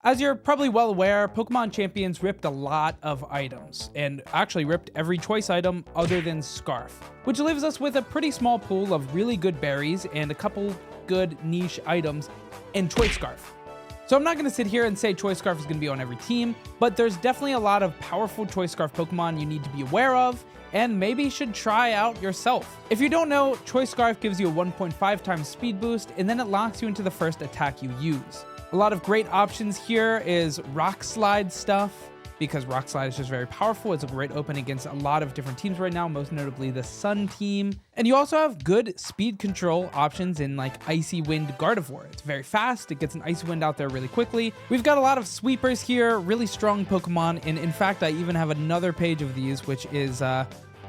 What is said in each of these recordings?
As you're probably well aware, Pokemon Champions ripped a lot of items, and actually ripped every choice item other than Scarf, which leaves us with a pretty small pool of really good berries and a couple good niche items in Choice Scarf. So I'm not going to sit here and say Choice Scarf is going to be on every team, but there's definitely a lot of powerful Choice Scarf Pokemon you need to be aware of, and maybe should try out yourself. If you don't know, Choice Scarf gives you a 1.5 times speed boost, and then it locks you into the first attack you use. A lot of great options here is Rock Slide stuff, because Rock Slide is just very powerful. It's a great open against a lot of different teams right now, most notably the Sun team. And you also have good speed control options in like Icy Wind Gardevoir. It's very fast, it gets an Icy Wind out there really quickly. We've got a lot of sweepers here, really strong Pokemon, and in fact, I even have another page of these, which is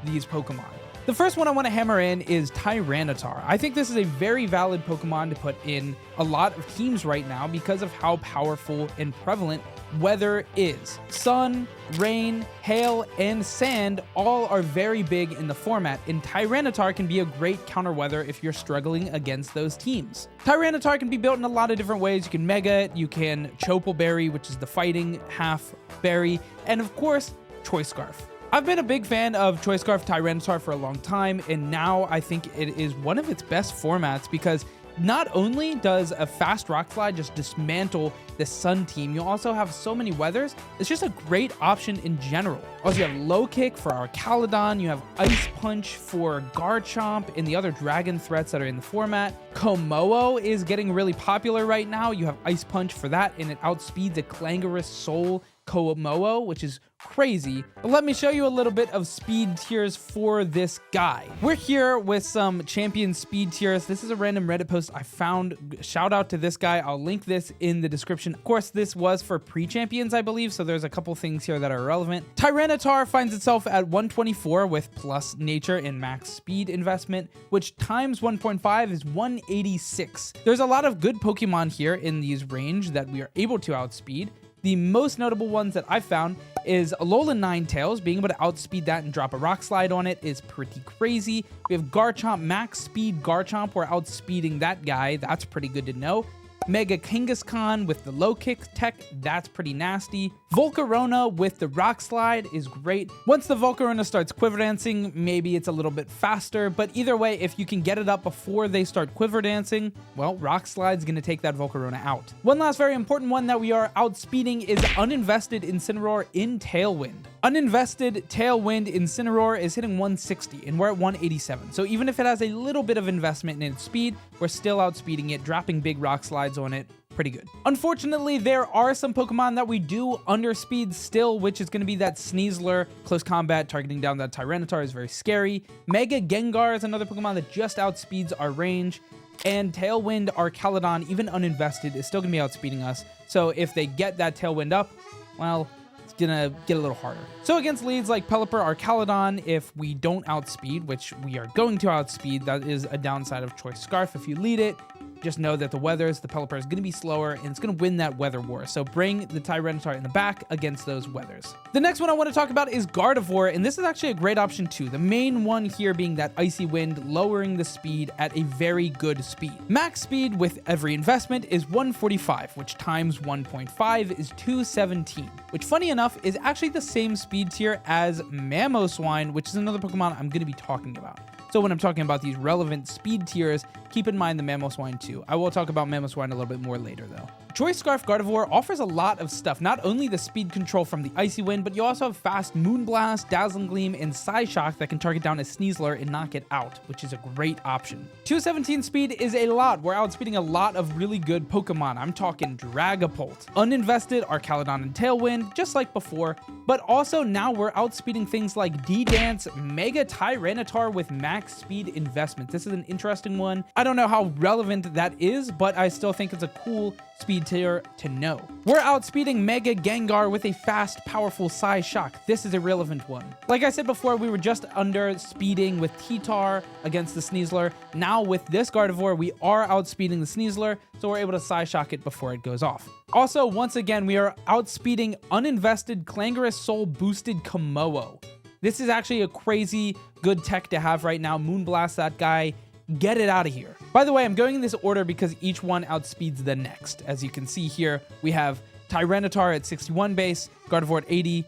these Pokemon. The first one I want to hammer in is Tyranitar. I think this is a very valid Pokemon to put in a lot of teams right now because of how powerful and prevalent weather is. Sun, rain, hail, and sand all are very big in the format, and Tyranitar can be a great counter weather if you're struggling against those teams. Tyranitar can be built in a lot of different ways. You can Mega it, you can Chople Berry, which is the fighting half berry, and of course, Choice Scarf. I've been a big fan of Choice Scarf Tyranitar for a long time, and now I think it is one of its best formats because not only does a fast Rock Slide just dismantle the Sun team, you also have so many weathers. It's just a great option in general. Also, you have Low Kick for our Caladon, you have Ice Punch for Garchomp and the other dragon threats that are in the format. Kommo-o is getting really popular right now. You have Ice Punch for that, and it outspeeds a Clangorous Soul Kommo-o, which is crazy. But let me show you a little bit of speed tiers for this guy. We're here with some champion speed tiers. This is a random Reddit post I found. Shout out to this guy. I'll link this in the description. Of course, this was for pre-champions, I believe, so there's a couple things here that are relevant. Tyranitar finds itself at 124 with plus nature and max speed investment, which times 1.5 is 186. There's a lot of good Pokemon here in these range that we are able to outspeed. The most notable ones that I found is Alolan Ninetales. Being able to outspeed that and drop a Rock Slide on it is pretty crazy. We have Garchomp, max speed Garchomp. We're outspeeding that guy. That's pretty good to know. Mega Kangaskhan with the Low Kick tech, that's pretty nasty. Volcarona with the Rock Slide is great. Once the Volcarona starts Quiver Dancing, maybe it's a little bit faster, but either way, if you can get it up before they start Quiver Dancing, well, Rock Slide's gonna take that Volcarona out. One last very important one that we are outspeeding is Uninvested Incineroar in Tailwind. Uninvested Tailwind Incineroar is hitting 160, and we're at 187. So even if it has a little bit of investment in its speed, we're still outspeeding it, dropping big Rock Slides on it. Pretty good. Unfortunately, there are some Pokemon that we do underspeed still, which is going to be that Sneasler. Close combat, targeting down that Tyranitar is very scary. Mega Gengar is another Pokemon that just outspeeds our range. And Tailwind, our Caladon, even uninvested, is still going to be outspeeding us. So if they get that Tailwind up, well, it's going to get a little harder. So against leads like Pelipper, our Caladon, if we don't outspeed, which we are going to outspeed, that is a downside of Choice Scarf. If you lead it, just know that the Pelipper is going to be slower and it's going to win that weather war. So bring the Tyranitar in the back against those weathers. The next one I want to talk about is Gardevoir, and this is actually a great option too. The main one here being that Icy Wind, lowering the speed at a very good speed. Max speed with every investment is 145, which times 1.5 is 217, which funny enough is actually the same speed tier as Mamoswine, which is another Pokemon I'm going to be talking about. So when I'm talking about these relevant speed tiers, keep in mind the Mamoswine too. I will talk about Mamoswine a little bit more later though. Choice Scarf Gardevoir offers a lot of stuff, not only the speed control from the Icy Wind, but you also have fast Moonblast, Dazzling Gleam, and Psyshock that can target down a Sneasler and knock it out, which is a great option. 217 speed is a lot. We're outspeeding a lot of really good Pokemon. I'm talking Dragapult. Uninvested are Caladon and Tailwind, just like before, but also now we're outspeeding things like D-Dance, Mega Tyranitar with max speed investment. This is an interesting one. I don't know how relevant that is, but I still think it's a cool speed tier to know. We're outspeeding Mega Gengar with a fast, powerful Psyshock. This is a relevant one. Like I said before, we were just under speeding with T-Tar against the Sneasler. Now with this Gardevoir, we are outspeeding the Sneasler, so we're able to Psyshock it before it goes off. Also, once again, we are outspeeding uninvested Clangorous Soul boosted Kommo-o. This is actually a crazy good tech to have right now. Moonblast that guy. Get it out of here. By the way, I'm going in this order because each one outspeeds the next. As you can see here, we have Tyranitar at 61 base, Gardevoir at 80,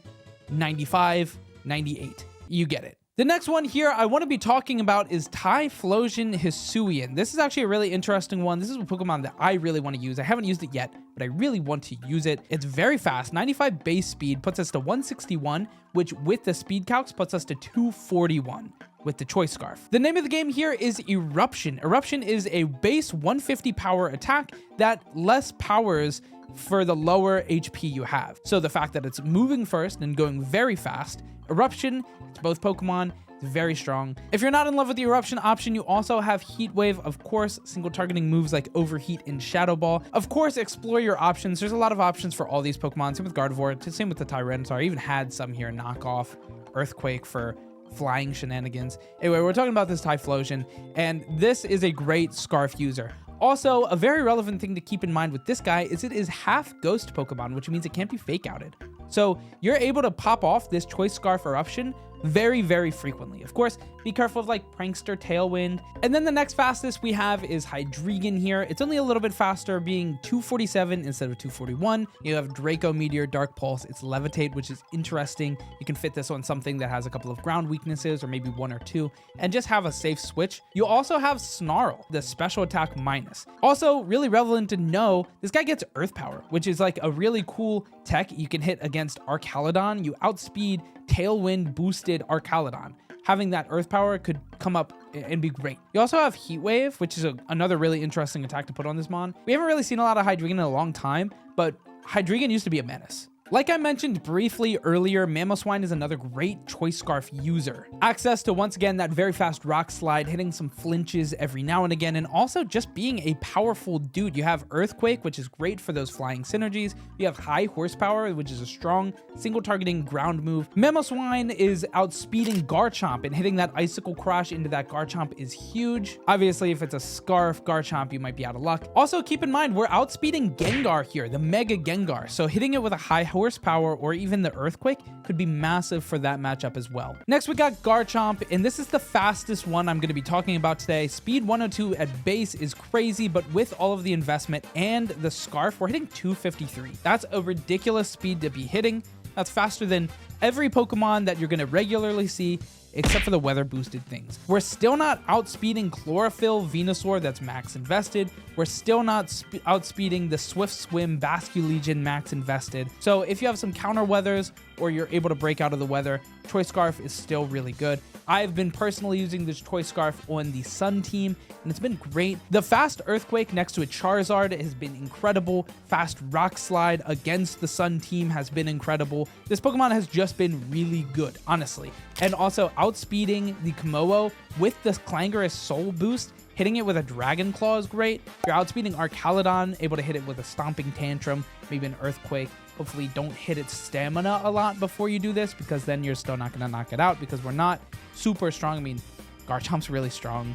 95, 98. You get it. The next one here I want to be talking about is Typhlosion-Hisui. And this is actually a really interesting one. This is a Pokemon that I really want to use. I haven't used it yet, but I really want to use it. It's very fast. 95 base speed puts us to 161, which with the speed calcs puts us to 241 with the Choice Scarf. The name of the game here is Eruption. Eruption is a base 150 power attack that less powers for the lower HP you have. So the fact that it's moving first and going very fast, Eruption, it's both Pokemon, it's very strong. If you're not in love with the Eruption option, you also have Heat Wave, of course, single targeting moves like Overheat and Shadow Ball. Of course, explore your options. There's a lot of options for all these Pokemon. Same with Gardevoir, same with the Tyranitar. I even had some here, Knockoff, Earthquake for flying shenanigans. Anyway, we're talking about this Typhlosion, and this is a great Scarf user. Also, a very relevant thing to keep in mind with this guy is it is half ghost Pokemon, which means it can't be fake outed. So you're able to pop off this Choice Scarf Eruption very, very frequently. Of course, be careful of like Prankster, Tailwind. And then the next fastest we have is Hydreigon here. It's only a little bit faster, being 247 instead of 241. You have Draco Meteor, Dark Pulse. It's Levitate, which is interesting. You can fit this on something that has a couple of ground weaknesses or maybe one or two and just have a safe switch. You also have Snarl, the special attack minus. Also, really relevant to know, this guy gets Earth Power, which is like a really cool tech you can hit against Archaludon. You outspeed Tailwind boosted Archaludon. Having that Earth Power could come up and be great. You also have Heat Wave, which is another really interesting attack to put on this mon. We haven't really seen a lot of Hydreigon in a long time, but Hydreigon used to be a menace. Like I mentioned briefly earlier, Mamoswine is another great Choice Scarf user. Access to, once again, that very fast Rock Slide, hitting some flinches every now and again, and also just being a powerful dude. You have Earthquake, which is great for those flying synergies. You have High Horsepower, which is a strong single targeting ground move. Mamoswine is outspeeding Garchomp, and hitting that Icicle Crush into that Garchomp is huge. Obviously, if it's a Scarf Garchomp, you might be out of luck. Also, keep in mind, we're outspeeding Gengar here, the Mega Gengar, so hitting it with a high horsepower or even the Earthquake could be massive for that matchup as well. Next, we got Garchomp, and this is the fastest one I'm going to be talking about today. Speed 102 at base is crazy, but with all of the investment and the Scarf, we're hitting 253. That's a ridiculous speed to be hitting. That's faster than every Pokemon that you're going to regularly see, except for the weather boosted things. We're still not outspeeding Chlorophyll Venusaur that's max invested. We're still not outspeeding the Swift Swim Basculegion max invested. So if you have some counter weathers or you're able to break out of the weather, Choice Scarf is still really good. I've been personally using this Choice Scarf on the Sun team, and it's been great. The fast Earthquake next to a Charizard has been incredible. Fast Rock Slide against the Sun team has been incredible. This Pokemon has just been really good, honestly. And also outspeeding the Komodo with the Clangorous Soul boost, hitting it with a Dragon Claw is great. You're outspeeding Archaludon, able to hit it with a Stomping Tantrum, maybe an Earthquake. Hopefully don't hit its stamina a lot before you do this, because then you're still not going to knock it out, because we're not super strong. I mean, Garchomp's really strong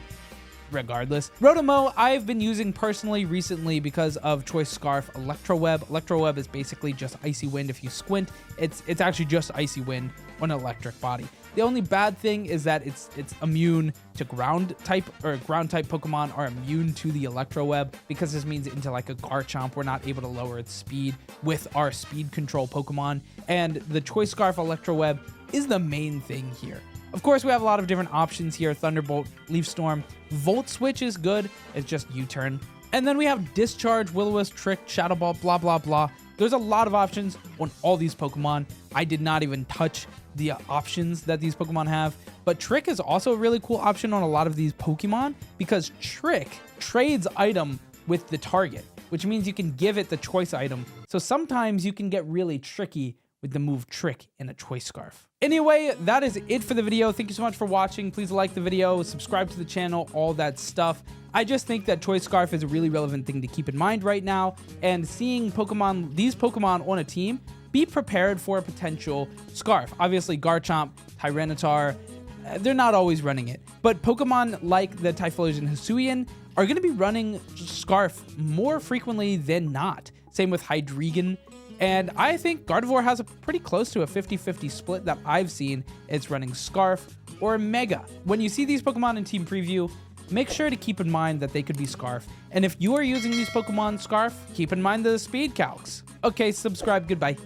regardless. Rotom-Mow, I've been using personally recently because of Choice Scarf Electro Web. Electro Web is basically just Icy Wind. If you squint, it's actually just Icy Wind on an electric body. The only bad thing is that it's immune to ground type, or ground type Pokemon are immune to the Electro Web, because this means into like a Garchomp, we're not able to lower its speed with our speed control Pokemon. And the Choice Scarf Electro Web is the main thing here. Of course, we have a lot of different options here. Thunderbolt, Leaf Storm, Volt Switch is good. It's just U-turn. And then we have Discharge, Will-O-Wisp, Trick, Shadow Ball, blah, blah, blah. There's a lot of options on all these Pokemon. I did not even touch the options that these Pokemon have. But Trick is also a really cool option on a lot of these Pokemon, because Trick trades item with the target, which means you can give it the choice item. So sometimes you can get really tricky with the move Trick in a Choice Scarf. Anyway, that is it for the video. Thank you so much for watching. Please like the video, subscribe to the channel, all that stuff. I just think that Choice Scarf is a really relevant thing to keep in mind right now, and seeing Pokemon, these Pokemon on a team, be prepared for a potential Scarf. Obviously, Garchomp, Tyranitar, they're not always running it, but Pokemon like the Typhlosion-Hisui are going to be running Scarf more frequently than not. Same with Hydreigon. And I think Gardevoir has a pretty close to a 50-50 split that I've seen. It's running Scarf or Mega. When you see these Pokemon in Team Preview, make sure to keep in mind that they could be Scarf. And if you are using these Pokemon Scarf, keep in mind the speed calcs. Okay, subscribe, goodbye.